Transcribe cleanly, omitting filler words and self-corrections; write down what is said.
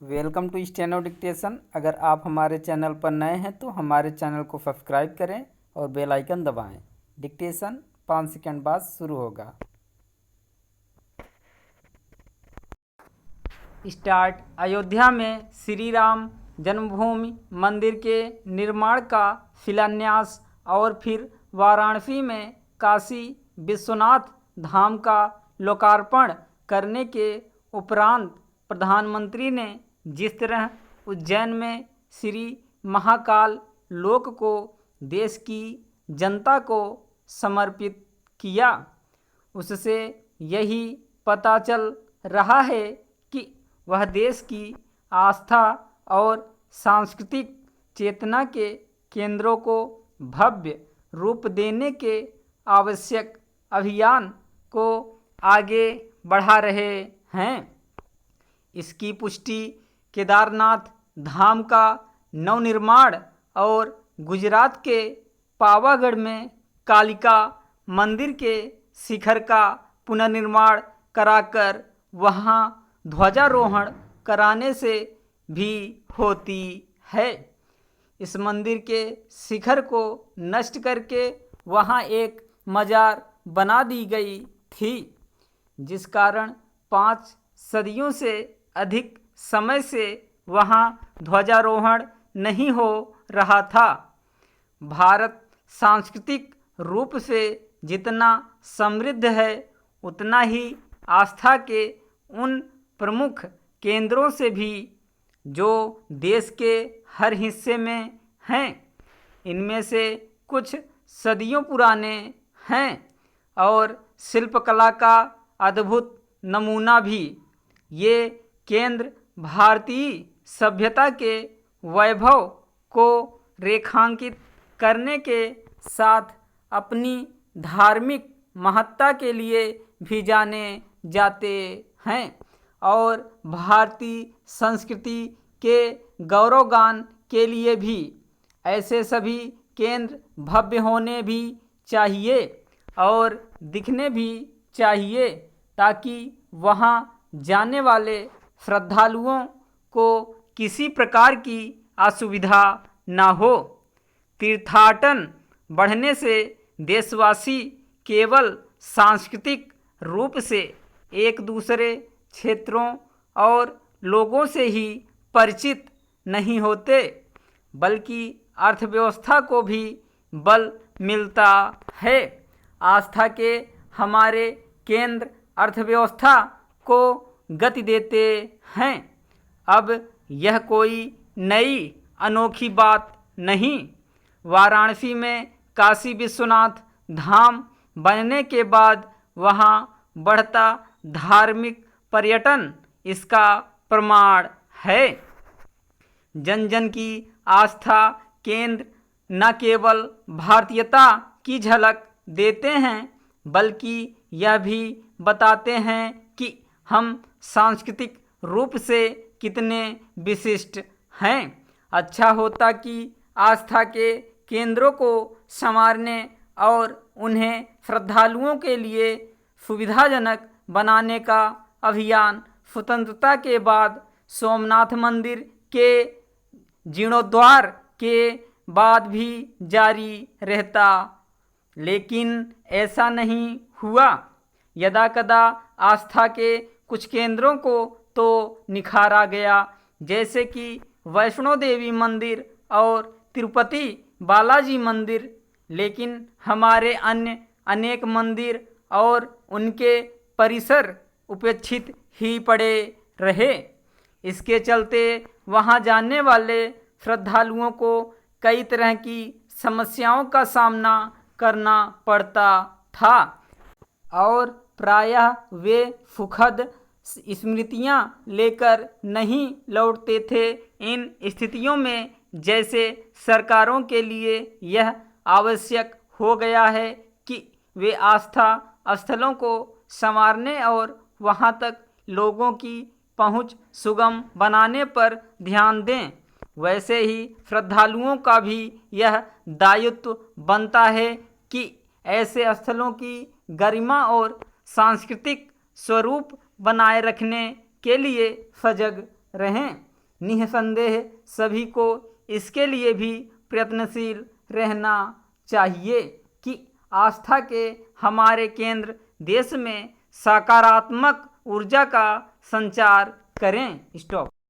Welcome to steno dictation. अगर आप हमारे चैनल पर नए हैं तो हमारे चैनल को सब्सक्राइब करें और बेल आइकन दबाएं। डिक्टेशन 5 सेकंड बाद शुरू होगा। स्टार्ट। अयोध्या में श्री राम जन्मभूमि मंदिर के निर्माण का शिलान्यास और फिर वाराणसी में काशी विश्वनाथ धाम का लोकार्पण करने के उपरांत प्रधानमंत्री ने जिस तरह उज्जैन में श्री महाकाल लोक को देश की जनता को समर्पित किया, उससे यही पता चल रहा है कि वह देश की आस्था और सांस्कृतिक चेतना के केंद्रों को भव्य रूप देने के आवश्यक अभियान को आगे बढ़ा रहे हैं। इसकी पुष्टि केदारनाथ धाम का नवनिर्माण और गुजरात के पावागढ़ में कालिका मंदिर के शिखर का पुनर्निर्माण कराकर वहां ध्वजारोहण कराने से भी होती है। इस मंदिर के शिखर को नष्ट करके वहां एक मजार बना दी गई थी, जिस कारण 5 सदियों से अधिक समय से वहां ध्वजारोहण नहीं हो रहा था। भारत सांस्कृतिक रूप से जितना समृद्ध है, उतना ही आस्था के उन प्रमुख केंद्रों से भी जो देश के हर हिस्से में हैं। इनमें से कुछ सदियों पुराने हैं और शिल्पकला का अद्भुत नमूना भी। ये केंद्र भारतीय सभ्यता के वैभव को रेखांकित करने के साथ अपनी धार्मिक महत्ता के लिए भी जाने जाते हैं और भारतीय संस्कृति के गौरवगान के लिए भी। ऐसे सभी केंद्र भव्य होने भी चाहिए और दिखने भी चाहिए, ताकि वहां जाने वाले श्रद्धालुओं को किसी प्रकार की असुविधा न हो। तीर्थाटन बढ़ने से देशवासी केवल सांस्कृतिक रूप से एक दूसरे क्षेत्रों और लोगों से ही परिचित नहीं होते, बल्कि अर्थव्यवस्था को भी बल मिलता है। आस्था के हमारे केंद्र अर्थव्यवस्था को गति देते हैं। अब यह कोई नई अनोखी बात नहीं। वाराणसी में काशी विश्वनाथ धाम बनने के बाद वहां बढ़ता धार्मिक पर्यटन इसका प्रमाण है। जन जन की आस्था केंद्र न केवल भारतीयता की झलक देते हैं, बल्कि यह भी बताते हैं कि हम सांस्कृतिक रूप से कितने विशिष्ट हैं। अच्छा होता कि आस्था के केंद्रों को संवारने और उन्हें श्रद्धालुओं के लिए सुविधाजनक बनाने का अभियान स्वतंत्रता के बाद सोमनाथ मंदिर के जीर्णोद्धार के बाद भी जारी रहता, लेकिन ऐसा नहीं हुआ। यदाकदा आस्था के कुछ केंद्रों को तो निखारा गया, जैसे कि वैष्णो देवी मंदिर और तिरुपति बालाजी मंदिर, लेकिन हमारे अन्य अनेक मंदिर और उनके परिसर उपेक्षित ही पड़े रहे। इसके चलते वहां जाने वाले श्रद्धालुओं को कई तरह की समस्याओं का सामना करना पड़ता था और प्रायः वे सुखद स्मृतियां लेकर नहीं लौटते थे। इन स्थितियों में जैसे सरकारों के लिए यह आवश्यक हो गया है कि वे आस्था स्थलों को संवारने और वहां तक लोगों की पहुंच सुगम बनाने पर ध्यान दें। वैसे ही श्रद्धालुओं का भी यह दायित्व बनता है कि ऐसे स्थलों की गरिमा और सांस्कृतिक स्वरूप बनाए रखने के लिए सजग रहें। निःसंदेह सभी को इसके लिए भी प्रयत्नशील रहना चाहिए कि आस्था के हमारे केंद्र देश में सकारात्मक ऊर्जा का संचार करें। स्टॉप।